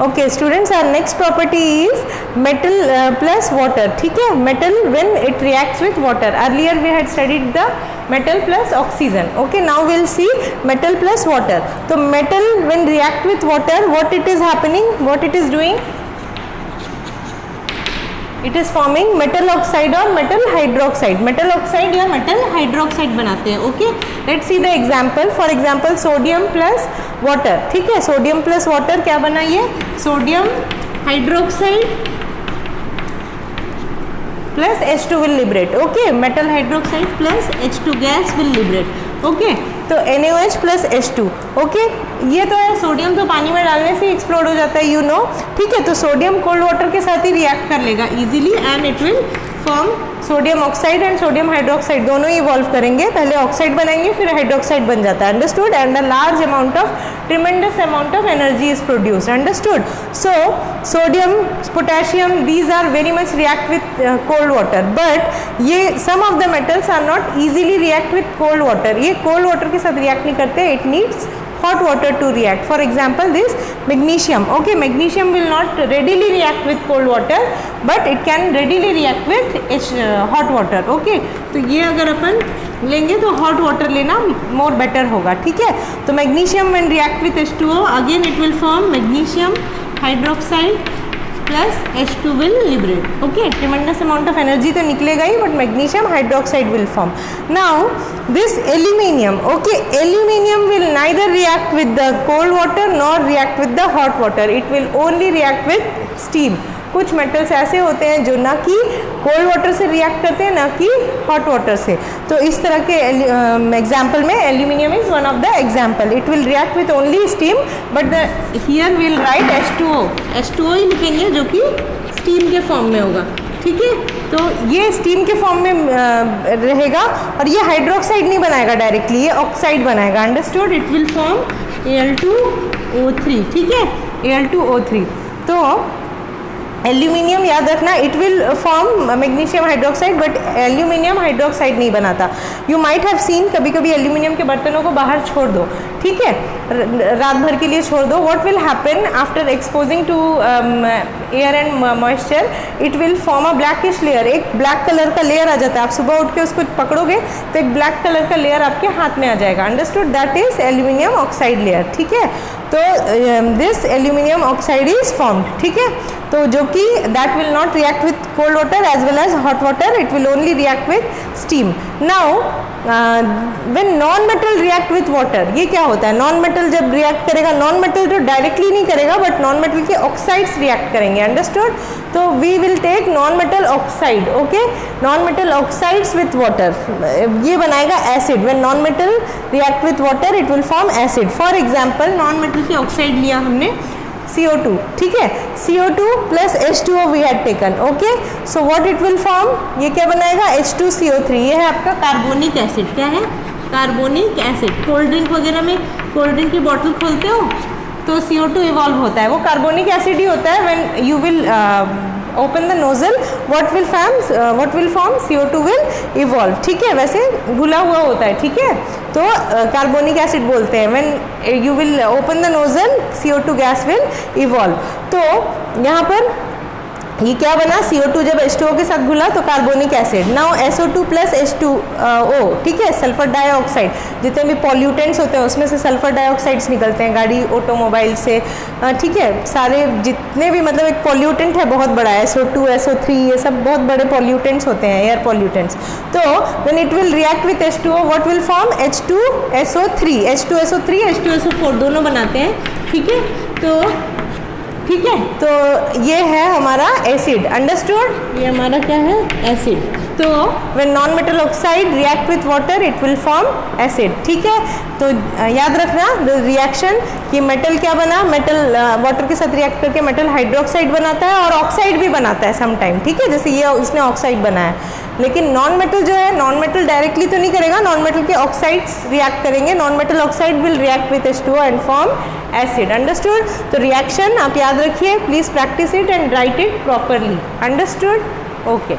Okay students, our next property is metal plus water. ठीक है, metal when it reacts with water. Earlier we had studied the metal plus oxygen. Okay, now we'll see metal plus water. So metal when react with water, what it is happening, what it is doing, it is forming metal oxide or metal hydroxide. Metal oxide या metal hydroxide बनाते हैं. Okay, let's see the example. For example, sodium plus water. ठीक है, sodium plus water क्या बना ये, sodium hydroxide plus H2 will liberate. Okay, metal hydroxide plus H2 gas will liberate. Okay, तो NaOH plus H2. Okay, ये तो है, sodium तो पानी में डालने से एक्सप्लोड हो जाता है, यू नो. ठीक है, तो सोडियम कोल्ड वाटर के साथ ही रिएक्ट कर लेगा easily and it will form sodium oxide and sodium hydroxide. दोनों ही इवॉल्व करेंगे, पहले ऑक्साइड बनाएंगे फिर हाइड्रोक्साइड बन जाता है. Understood. And a large amount of tremendous amount of energy is produced. Understood. So sodium, potassium, these are very much react with cold water, but ये some of the metals are not easily react with cold water. ये cold water के साथ react नहीं करते. It needs hot water to react. For example, this magnesium. Okay, magnesium will not readily react with cold water, but it can readily react with hot water. Okay, तो ये अगर अपन लेंगे तो hot water लेना more better होगा. ठीक है, तो magnesium when react with H2O, again it will form magnesium hydroxide plus H2 will liberate. Okay, tremendous amount of energy तो निकलेगा ही, but magnesium hydroxide will form. Now this aluminium, okay, aluminium will neither react with the cold water nor react with the hot water. It will only react with steam. कुछ metals ऐसे होते हैं जो ना कि cold water से react करते हैं ना कि हॉट वाटर से. तो इस तरह के एग्जाम्पल में aluminium is one of the example. It will react with only steam, but the here will write H2O. H2O ही लिखेंगे जो कि स्टीम के फॉर्म में होगा. ठीक है, तो ये स्टीम के फॉर्म में रहेगा और ये हाइड्रोक्साइड नहीं बनाएगा डायरेक्टली, ये ऑक्साइड बनाएगा. Understood. It will form Al2O3. ठीक है, Al2O3. तो एल्यूमिनियम याद रखना, it will form magnesium hydroxide, but aluminium hydroxide नहीं बनाता. यू माइट हैव सीन, कभी कभी एल्यूमिनियम के बर्तनों को बाहर छोड़ दो. ठीक है, रात भर के लिए छोड़ दो. What will happen after exposing to air and moisture, it will form a blackish layer. एक ब्लैक कलर का लेयर आ जाता है. आप सुबह उठ के उसको पकड़ोगे तो एक ब्लैक कलर का लेयर आपके हाथ में आ जाएगा. Understood. That is aluminium oxide layer. ठीक है, तो this aluminium oxide is formed. ठीक है, तो जो कि that will not react with cold water as well as hot water. It will only react with steam. Now when non metal react with water, ये क्या होता है, नॉन मेटल जब रिएक्ट करेगा, नॉन मेटल तो डायरेक्टली नहीं करेगा but non metal के ऑक्साइड्स रिएक्ट करेंगे. अंडरस्टूड. तो we will take non metal oxide. Okay, non metal oxides with water, ये बनाएगा acid. When non metal react with water it will form acid. For example, non metal की oxide लिया हमने CO2. ठीक है, CO2 plus H2O we had taken. Okay, so what it will form, ये क्या बनाएगा, H2CO3. ये है आपका कार्बोनिक एसिड. क्या है, कार्बोनिक एसिड. कोल्ड ड्रिंक वगैरह में, कोल्ड ड्रिंक की बोतल खोलते हो तो CO2 इवॉल्व होता है, वो कार्बोनिक एसिड ही होता है. When you will open the nozzle, what will form, CO2 will evolve. ठीक है, वैसे घुला हुआ होता है. ठीक है, तो कार्बोनिक एसिड बोलते हैं. When you will open the nozzle, CO2 gas will evolve. तो यहाँ पर ये क्या बना, CO2 जब H2O के साथ घुला तो carbonic acid. Now SO2 plus H2O. ठीक है, सल्फर डाइऑक्साइड. जितने भी पॉल्यूटेंट्स होते हैं उसमें से सल्फर डाइऑक्साइड्स निकलते हैं गाड़ी ऑटोमोबाइल से. ठीक है, सारे जितने भी, मतलब एक पॉल्यूटेंट है बहुत बड़ा, SO2, SO3, ये सब बहुत बड़े पॉल्यूटेंट्स होते हैं, एयर पॉल्यूटेंट्स. तो when it will react with H2O, what will form, H2SO3. H2SO3, H2SO4 दोनों बनाते हैं. ठीक है, ठीक है, तो ये है हमारा एसिड. अंडरस्टूड. ये हमारा क्या है, एसिड. तो when non metal oxide react with water it will form acid. ठीक है, तो याद रखना द रिएक्शन कि मेटल क्या बना, मेटल वाटर के साथ रिएक्ट करके मेटल हाइड्रोक्साइड बनाता है और ऑक्साइड भी बनाता है सम टाइम. ठीक है, जैसे ये इसने ऑक्साइड बनाया. लेकिन नॉन मेटल जो है, नॉन मेटल डायरेक्टली तो नहीं करेगा, नॉन मेटल के ऑक्साइड्स रिएक्ट करेंगे. Non metal oxide will react with H2O and form acid. Understood. तो रिएक्शन आप याद रखिए, please practice it and right it properly. Understood. Okay.